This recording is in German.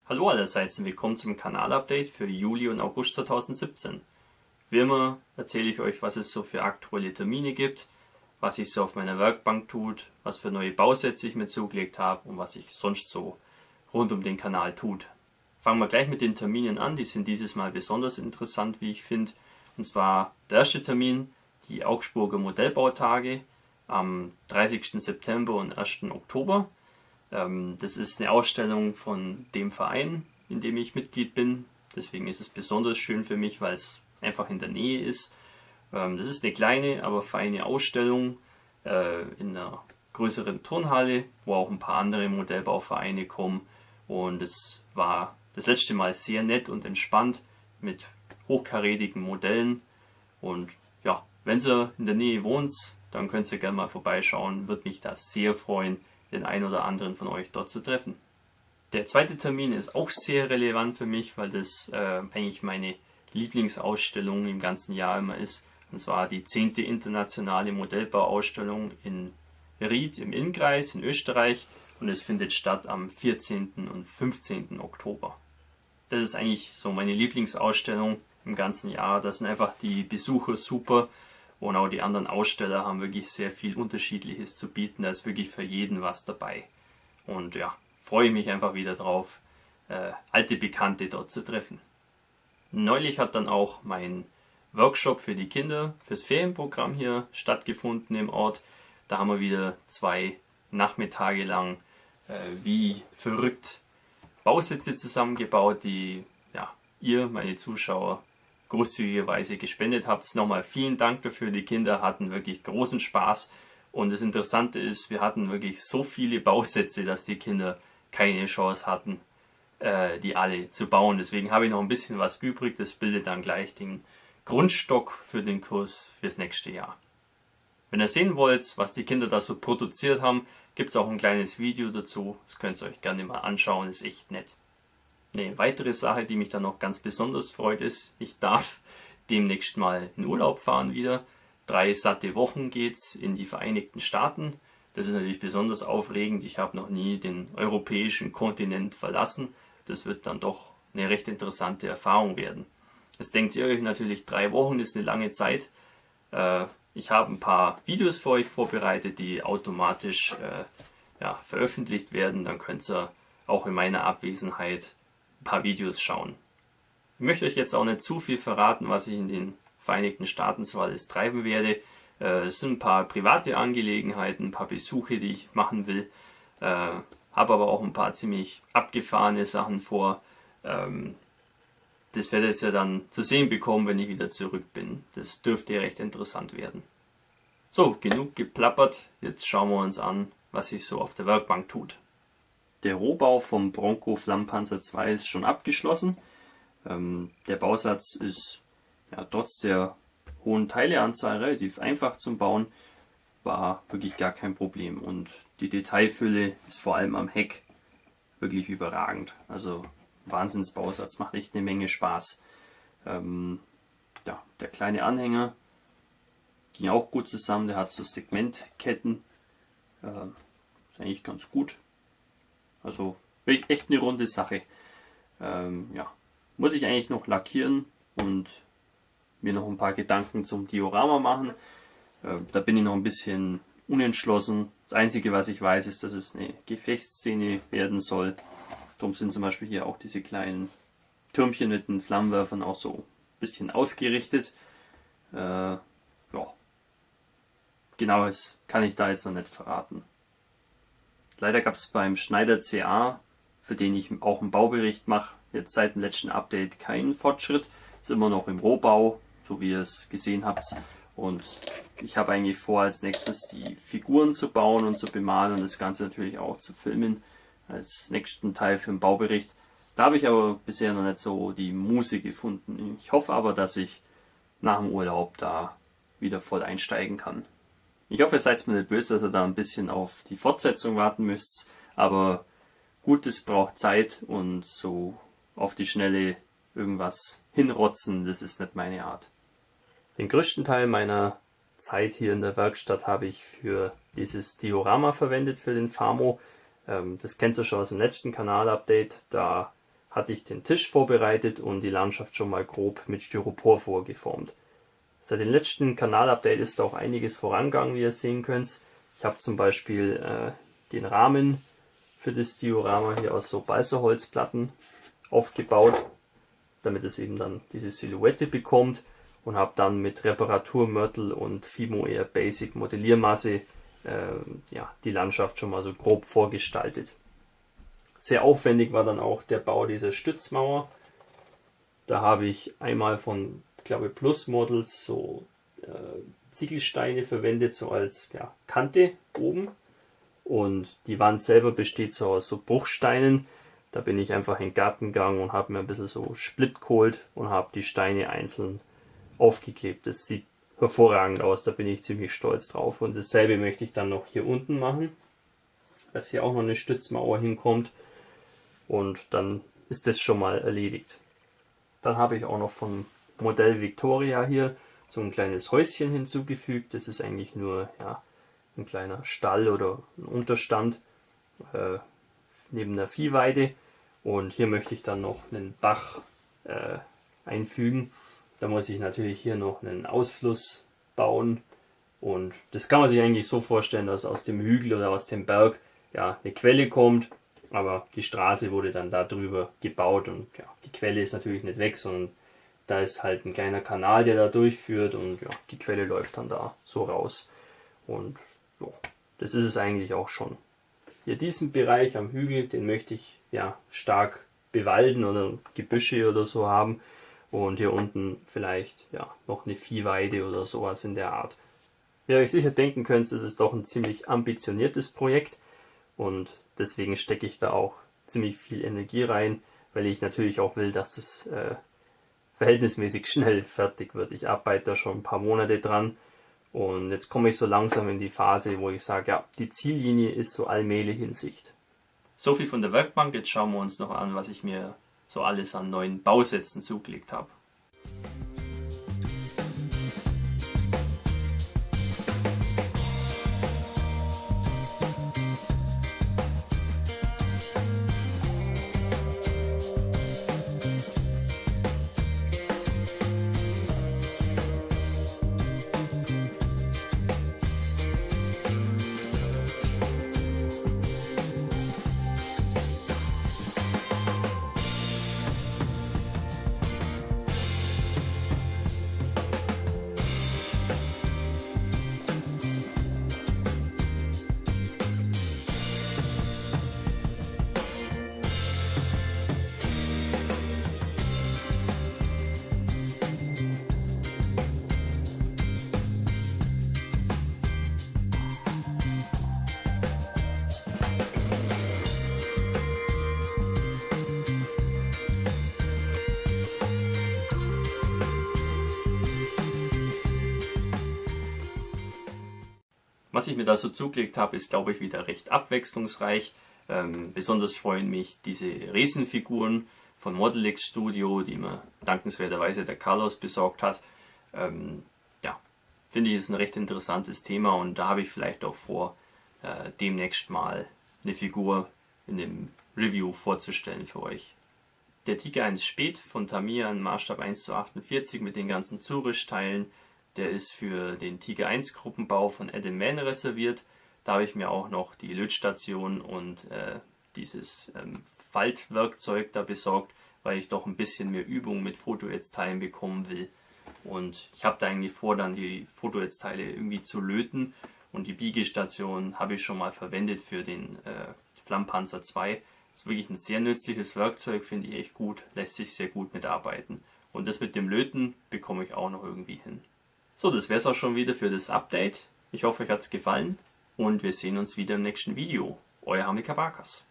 Hallo allerseits und willkommen zum Kanalupdate für Juli und August 2017. Wie immer erzähle ich euch, was es so für aktuelle Termine gibt, was sich so auf meiner Werkbank tut, was für neue Bausätze ich mir zugelegt habe und was sich sonst so rund um den Kanal tut. Fangen wir gleich mit den Terminen an, die sind dieses Mal besonders interessant, wie ich finde. Und zwar der erste Termin, die Augsburger Modellbautage am 30. September und 1. Oktober. Das ist eine Ausstellung von dem Verein, in dem ich Mitglied bin. Deswegen ist es besonders schön für mich, weil es einfach in der Nähe ist. Das ist eine kleine, aber feine Ausstellung in einer größeren Turnhalle, wo auch ein paar andere Modellbauvereine kommen. Und es war das letzte Mal sehr nett und entspannt mit hochkarätigen Modellen. Und ja, wenn ihr in der Nähe wohnt, dann könnt ihr gerne mal vorbeischauen. Würde mich da sehr freuen, den einen oder anderen von euch dort zu treffen. Der zweite Termin ist auch sehr relevant für mich, weil das eigentlich meine Lieblingsausstellung im ganzen Jahr immer ist. Und zwar die 10. internationale Modellbauausstellung in Ried im Innkreis in Österreich. Und es findet statt am 14. und 15. Oktober. Das ist eigentlich so meine Lieblingsausstellung im ganzen Jahr. Da sind einfach die Besucher super. Und auch die anderen Aussteller haben wirklich sehr viel Unterschiedliches zu bieten. Da ist wirklich für jeden was dabei. Und ja, freue mich einfach wieder drauf, alte Bekannte dort zu treffen. Neulich hat dann auch mein Workshop für die Kinder, fürs Ferienprogramm hier stattgefunden im Ort. Da haben wir wieder 2 Nachmittage lang wie verrückt Bausätze zusammengebaut, die ja, ihr, meine Zuschauer, großzügigerweise gespendet habt. Nochmal vielen Dank dafür. Die Kinder hatten wirklich großen Spaß. Und das Interessante ist, wir hatten wirklich so viele Bausätze, dass die Kinder keine Chance hatten, die alle zu bauen. Deswegen habe ich noch ein bisschen was übrig. Das bildet dann gleich den Grundstock für den Kurs fürs nächste Jahr. Wenn ihr sehen wollt, was die Kinder da so produziert haben, gibt es auch ein kleines Video dazu. Das könnt ihr euch gerne mal anschauen. Ist echt nett. Eine weitere Sache, die mich dann noch ganz besonders freut, ist, ich darf demnächst mal in Urlaub fahren wieder. 3 satte Wochen geht's in die Vereinigten Staaten. Das ist natürlich besonders aufregend. Ich habe noch nie den europäischen Kontinent verlassen. Das wird dann doch eine recht interessante Erfahrung werden. Jetzt denkt ihr euch natürlich, 3 Wochen ist eine lange Zeit. Ich habe ein paar Videos für euch vorbereitet, die automatisch veröffentlicht werden. Dann könnt ihr auch in meiner Abwesenheit ein paar Videos schauen. Ich möchte euch jetzt auch nicht zu viel verraten, was ich in den Vereinigten Staaten so alles treiben werde. Es sind ein paar private Angelegenheiten, ein paar Besuche, die ich machen will. Habe aber auch ein paar ziemlich abgefahrene Sachen vor. Das werdet ihr dann zu sehen bekommen, wenn ich wieder zurück bin. Das dürfte recht interessant werden. So, genug geplappert. Jetzt schauen wir uns an, was sich so auf der Werkbank tut. Der Rohbau vom Bronco Flammpanzer II ist schon abgeschlossen. Der Bausatz ist trotz der hohen Teileanzahl relativ einfach zum Bauen, war wirklich gar kein Problem. Und die Detailfülle ist vor allem am Heck wirklich überragend. Also Wahnsinnsbausatz, macht echt eine Menge Spaß. Der kleine Anhänger ging auch gut zusammen, der hat so Segmentketten. Ist eigentlich ganz gut. Also echt eine runde Sache. Muss ich eigentlich noch lackieren und mir noch ein paar Gedanken zum Diorama machen. Da bin ich noch ein bisschen unentschlossen. Das Einzige, was ich weiß, ist, dass es eine Gefechtsszene werden soll. Darum sind zum Beispiel hier auch diese kleinen Türmchen mit den Flammenwerfern auch so ein bisschen ausgerichtet. Genaues kann ich da jetzt noch nicht verraten. Leider gab es beim Schneider CA, für den ich auch einen Baubericht mache, jetzt seit dem letzten Update keinen Fortschritt. Ist immer noch im Rohbau, so wie ihr es gesehen habt. Und ich habe eigentlich vor, als nächstes die Figuren zu bauen und zu bemalen und das Ganze natürlich auch zu filmen, als nächsten Teil für den Baubericht. Da habe ich aber bisher noch nicht so die Muße gefunden. Ich hoffe aber, dass ich nach dem Urlaub da wieder voll einsteigen kann. Ich hoffe, ihr seid mir nicht böse, dass ihr da ein bisschen auf die Fortsetzung warten müsst, aber gut, es braucht Zeit und so auf die Schnelle irgendwas hinrotzen, das ist nicht meine Art. Den größten Teil meiner Zeit hier in der Werkstatt habe ich für dieses Diorama verwendet, für den Famo. Das kennt ihr schon aus dem letzten Kanal-Update. Da hatte ich den Tisch vorbereitet und die Landschaft schon mal grob mit Styropor vorgeformt. Seit dem letzten Kanalupdate ist auch einiges vorangegangen, wie ihr sehen könnt. Ich habe zum Beispiel den Rahmen für das Diorama hier aus so Balsaholzplatten aufgebaut, damit es eben dann diese Silhouette bekommt, und habe dann mit Reparaturmörtel und Fimo Air Basic Modelliermasse die Landschaft schon mal so grob vorgestaltet. Sehr aufwendig war dann auch der Bau dieser Stützmauer. Da habe ich einmal von, glaube ich, Plus Models so Ziegelsteine verwendet, so als Kante oben. Und die Wand selber besteht so aus so Bruchsteinen. Da bin ich einfach in den Garten gegangen und habe mir ein bisschen so Split geholt und habe die Steine einzeln aufgeklebt. Das sieht hervorragend aus, da bin ich ziemlich stolz drauf. Und dasselbe möchte ich dann noch hier unten machen, dass hier auch noch eine Stützmauer hinkommt. Und dann ist das schon mal erledigt. Dann habe ich auch noch vom Modell Victoria hier so ein kleines Häuschen hinzugefügt. Das ist eigentlich nur ein kleiner Stall oder ein Unterstand neben einer Viehweide. Und hier möchte ich dann noch einen Bach einfügen. Da muss ich natürlich hier noch einen Ausfluss bauen. Und das kann man sich eigentlich so vorstellen, dass aus dem Hügel oder aus dem Berg eine Quelle kommt. Aber die Straße wurde dann da drüber gebaut und die Quelle ist natürlich nicht weg, sondern da ist halt ein kleiner Kanal, der da durchführt, und die Quelle läuft dann da so raus. Und das ist es eigentlich auch schon. Hier diesen Bereich am Hügel, den möchte ich stark bewalden oder Gebüsche oder so haben. Und hier unten vielleicht noch eine Viehweide oder sowas in der Art. Wie ihr euch sicher denken könnt, das ist doch ein ziemlich ambitioniertes Projekt. Und deswegen stecke ich da auch ziemlich viel Energie rein, weil ich natürlich auch will, dass es verhältnismäßig schnell fertig wird. Ich arbeite da schon ein paar Monate dran und jetzt komme ich so langsam in die Phase, wo ich sage, die Ziellinie ist so allmählich in Sicht. So viel von der Werkbank, jetzt schauen wir uns noch an, was ich mir so alles an neuen Bausätzen zugelegt habe. Was ich mir da so zugelegt habe, ist, glaube ich, wieder recht abwechslungsreich. Besonders freuen mich diese Riesenfiguren von Modelix Studio, die mir dankenswerterweise der Carlos besorgt hat. Finde ich, ist ein recht interessantes Thema, und da habe ich vielleicht auch vor, demnächst mal eine Figur in dem Review vorzustellen für euch. Der Tiger 1 Spät von Tamiya in Maßstab 1:48 mit den ganzen Zurüstteilen, der ist für den Tiger 1 Gruppenbau von Adam Mann reserviert. Da habe ich mir auch noch die Lötstation und dieses Faltwerkzeug da besorgt, weil ich doch ein bisschen mehr Übung mit Fotoetzteilen bekommen will. Und ich habe da eigentlich vor, dann die Fotoetzteile irgendwie zu löten. Und die Biegestation habe ich schon mal verwendet für den Flammpanzer 2. Das ist wirklich ein sehr nützliches Werkzeug, finde ich echt gut, lässt sich sehr gut mitarbeiten. Und das mit dem Löten bekomme ich auch noch irgendwie hin. So, das wäre es auch schon wieder für das Update. Ich hoffe, euch hat es gefallen und wir sehen uns wieder im nächsten Video. Euer Hamika Barkas.